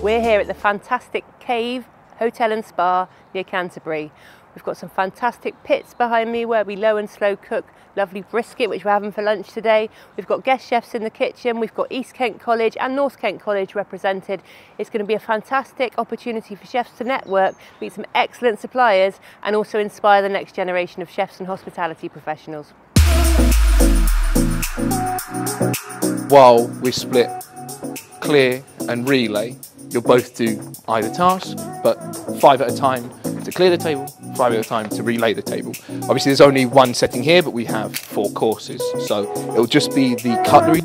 We're here at the fantastic Cave Hotel and Spa near Canterbury. We've got some fantastic pits behind me where we low and slow cook lovely brisket, which we're having for lunch today. We've got guest chefs in the kitchen. We've got East Kent College and North Kent College represented. It's going to be a fantastic opportunity for chefs to network, meet some excellent suppliers, and also inspire the next generation of chefs and hospitality professionals. While we split clear and relay, you'll both do either task, but 5 at a time to clear the table, 5 at a time to relay the table. Obviously there's only one setting here, but we have 4 courses, so it'll just be the cutlery.